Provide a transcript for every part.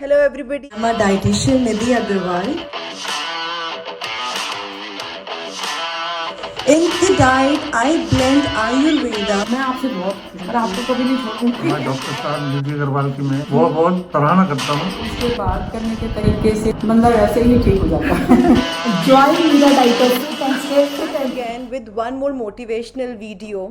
Hello everybody. I'm a dietitian Nidhi Agarwal. In the diet, I blend Ayurveda. मैं आपसे बहुत खुश हूं और आपको कभी नहीं छोड़ूंगी। मैं डॉक्टर साहब निधि अग्रवाल की मैं बहुत बहुत सराहना करता हूँ। उसके बात करने के तरीके से बंदा वैसे ही ठीक हो जाता है। Join Mira Dietitian and stay fit and Again with one more motivational video.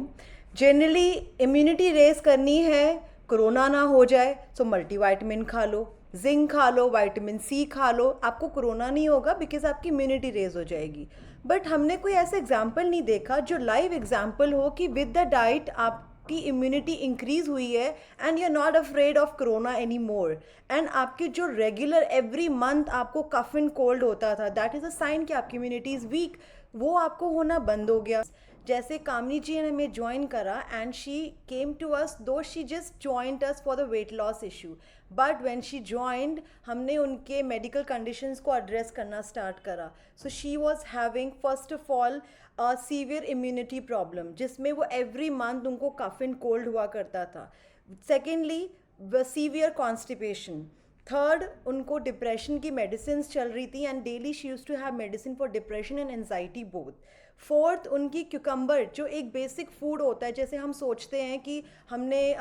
Generally immunity raise करनी है, कोरोना ना हो जाए, so multivitamin खा लो, जिंक खा लो, विटामिन सी खा लो, आपको कोरोना नहीं होगा बिकॉज आपकी इम्यूनिटी रेज हो जाएगी. बट हमने कोई ऐसा एग्जाम्पल नहीं देखा जो लाइव एग्जाम्पल हो कि विद द डाइट आपकी इम्यूनिटी इंक्रीज हुई है and you are not afraid of corona any more. And आपकी जो रेगुलर एवरी मंथ आपको कफ एंड कोल्ड होता था, दैट इज़ अ साइन कि आपकी इम्यूनिटी इज़ वीक, वो आपको होना बंद हो गया. जैसे कामनी जी ने हमें ज्वाइन करा and she came to us, though she just joined us for the weight loss issue, but when she joined हमने उनके मेडिकल कंडीशंस को एड्रेस करना स्टार्ट करा. So she was having first of all a severe immunity problem जिसमें वो every month उनको कफ and cold हुआ करता था. Secondly severe constipation. थर्ड, उनको डिप्रेशन की मेडिसिन चल रही थी and daily she use to have medicine for depression and anxiety both. Fourth, उनकी क्यूकम्बर जो एक बेसिक फूड होता है, जैसे हम सोचते हैं कि हमने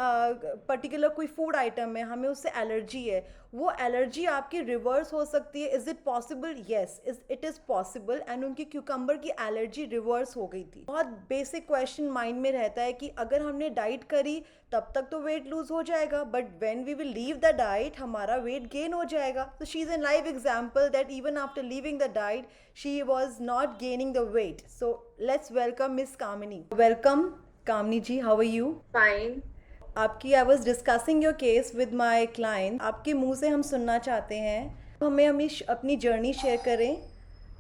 पर्टिकुलर कोई फूड आइटम है, हमें उससे एलर्जी है, वो एलर्जी आपकी रिवर्स हो सकती है. Is it possible? Yes, it is possible. And उनकी क्यूकम्बर की एलर्जी रिवर्स हो गई थी. बहुत बेसिक क्वेश्चन माइंड में रहता है कि अगर हमने डाइट करी तब तक तो वेट लूज हो जाएगा, but when we will leave the diet हमारा वेट गेन हो जाएगा. तो she is an live example that even after leaving the diet she was not gaining the weight. So let's welcome miss Kamini. Welcome Kamini ji, how are you? Fine. आपकी I was discussing your case with my client. आपके मुंह से हम सुनना चाहते हैं, हमें अपनी जर्नी शेयर करें.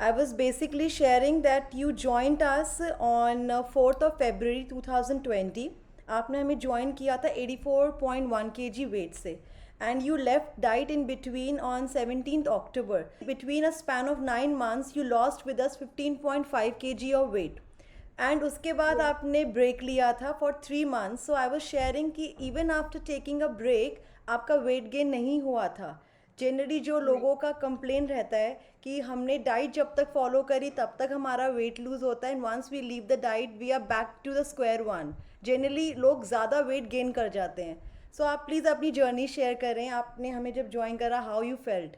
I was basically sharing that you joint us on 4th of February 2020. आपने हमें ज्वाइन किया था 84.1 kg वेट से and you left diet in between on 17th October. Between a span of 9 months you lost with us 15.5 kg of weight and उसके बाद आपने break लिया था for 3 months. So I was sharing कि even after taking a break आपका weight gain नहीं हुआ था. जनरली जो लोगों का कंप्लेन रहता है कि हमने डाइट जब तक फॉलो करी तब तक हमारा वेट लूज होता है and once we leave the diet we are back to the square one. Generally लोग ज़्यादा वेट गेन कर जाते हैं. सो आप प्लीज़ अपनी जर्नी शेयर करें. आपने हमें जब ज्वाइन करा, हाउ यू फेल्ट?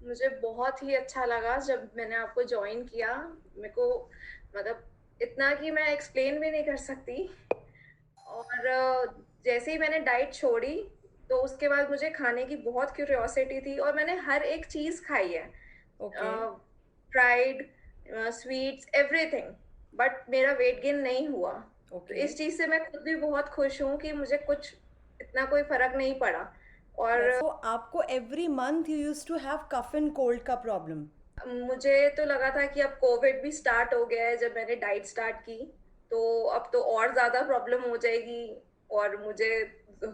मुझे बहुत ही अच्छा लगा जब मैंने आपको ज्वाइन किया. मेरे को मतलब इतना कि मैं एक्सप्लेन भी नहीं कर सकती. और जैसे ही मैंने डाइट छोड़ी तो उसके बाद मुझे खाने की बहुत क्यूरियोसिटी थी और मैंने हर एक चीज़ खाई है, फ्राइड, स्वीट्स, एवरीथिंग, बट मेरा वेट गेन नहीं हुआ. तो इस चीज़ से मैं खुद भी बहुत खुश हूँ कि मुझे कुछ इतना कोई फर्क नहीं पड़ा. और तो आपको every month you use to have cough and cold का प्रॉब्लम? मुझे तो लगा था कि अब कोविड भी स्टार्ट हो गया है जब मैंने डाइट स्टार्ट की, तो अब तो और ज़्यादा प्रॉब्लम हो जाएगी और मुझे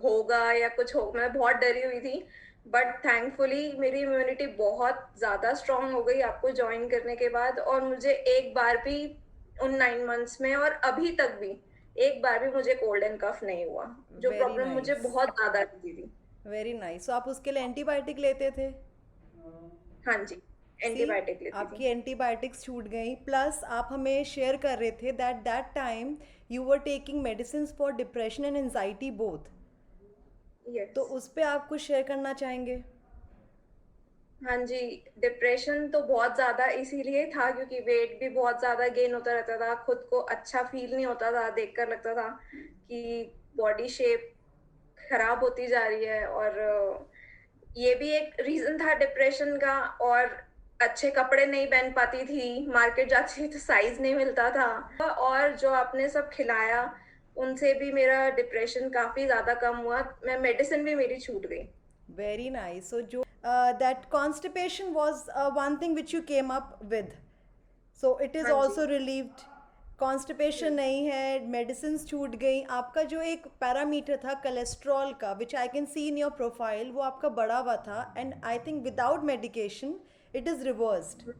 होगा या कुछ हो. मैं बहुत डरी हुई थी, बट थैंकफुली मेरी इम्यूनिटी बहुत ज़्यादा स्ट्रांग हो गई आपको ज्वाइन करने के बाद. और मुझे एक बार भी उन 9 months में और अभी तक भी एक बार भी मुझे कोल्ड एंड कफ नहीं हुआ, जो Very प्रॉब्लम मुझे nice. बहुत ज़्यादा थी. Very nice. सो आप उसके लिए एंटीबायोटिक लेते थे? हाँ जी, एंटीबायोटिक लेती आपकी थी. एंटीबायोटिक्स छूट गई. प्लस आप हमें शेयर कर रहे थे that that time you were taking medicine for depression and anxiety both. Yes. तो उस पर आप कुछ शेयर करना चाहेंगे? हाँ जी, डिप्रेशन तो बहुत ज़्यादा इसीलिए था क्योंकि वेट भी बहुत ज़्यादा गेन होता रहता था, खुद को अच्छा फील नहीं होता था, देखकर लगता था कि बॉडी शेप खराब होती जा रही है. और ये भी एक रीज़न था डिप्रेशन का. और अच्छे कपड़े नहीं पहन पाती थी, मार्केट जाती थी तो साइज़ नहीं मिलता था. और जो आपने सब खिलाया उनसे भी मेरा डिप्रेशन काफ़ी ज़्यादा कम हुआ. मैं मेडिसिन भी मेरी छूट गई. Very nice. सो जो that constipation was one thing which you came up with, so it is हाँ जी. Also relieved. कॉन्स्टिपेशन नहीं है, मेडिसिन छूट गई. आपका जो एक पैरामीटर था कोलेस्ट्रॉल का which I can see in your profile, वो आपका बढ़ा हुआ था and I think without medication it is reversed.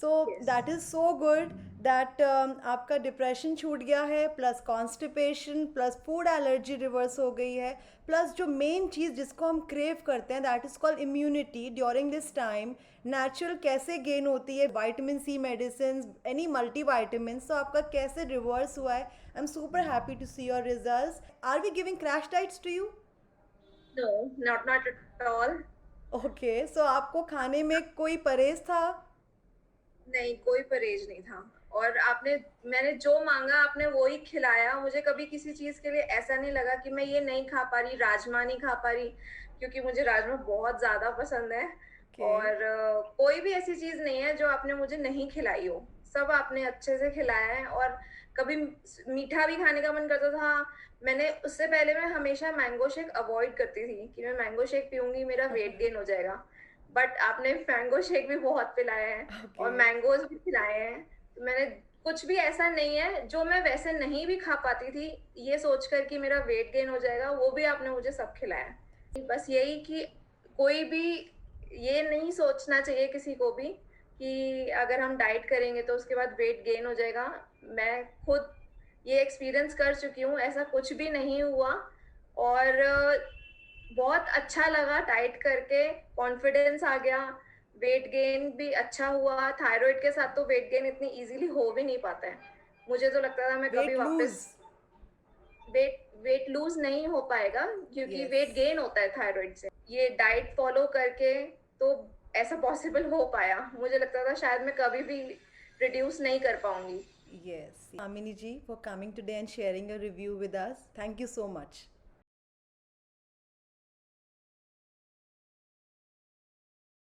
So that is so good that आपका डिप्रेशन छूट गया है, plus constipation, plus food allergy reverse हो गई है, प्लस जो मेन चीज़ जिसको हम क्रेव करते हैं that is called immunity during this time, natural कैसे गेन होती है, vitamin C medicine, any multi vitamin, तो आपका कैसे रिवर्स हुआ है। I am super happy to see your results. Are we giving crash diets to you? No, not at all. Okay, so आपको खाने में कोई परहेज था? नहीं, कोई परहेज नहीं था। और मैंने जो मांगा आपने वो ही खिलाया। मुझे कभी किसी चीज के लिए ऐसा नहीं लगा कि मैं ये नहीं खा पा रही, राजमा नहीं खा पा रही, क्योंकि मुझे राजमा बहुत ज्यादा पसंद है। और कोई भी ऐसी चीज नहीं है जो आपने मुझे नहीं खिलाई हो, सब आपने अच्छे से खिलाया है। और कभी मीठा भी खाने का मन करता था, मैंने उससे पहले मैं हमेशा मैंगो शेक अवॉइड करती थी कि मैं मैंगो शेक पीऊंगी मेरा वेट गेन हो जाएगा, बट आपने मैंगो शेक भी बहुत पिलाया है और मैंगोज भी खिलाए हैं। तो मैंने कुछ भी ऐसा नहीं है जो मैं वैसे नहीं भी खा पाती थी ये सोचकर कि मेरा वेट गेन हो जाएगा, वो भी आपने मुझे सब खिलाया। बस यही कि कोई भी ये नहीं सोचना चाहिए किसी को भी कि अगर हम डाइट करेंगे तो उसके बाद वेट गेन हो जाएगा। मैं खुद ये एक्सपीरियंस कर चुकी हूँ, ऐसा कुछ भी नहीं हुआ। और बहुत अच्छा लगा डाइट करके, कॉन्फिडेंस आ गया, वेट गेन भी अच्छा हुआ। थायराइड के साथ तो वेट गेन इतनी इजीली हो भी नहीं पाता है। मुझे तो लगता था मैं कभी वापस वेट लूज नहीं हो पाएगा, क्योंकि वेट गेन होता है थायराइड से। ये डाइट फॉलो करके तो ऐसा पॉसिबल हो पाया। मुझे लगता था शायद मैं कभी भी रिड्यूस नहीं कर पाऊंगी। Yes. Amini ji, for coming today and sharing your review with us. Thank you so much.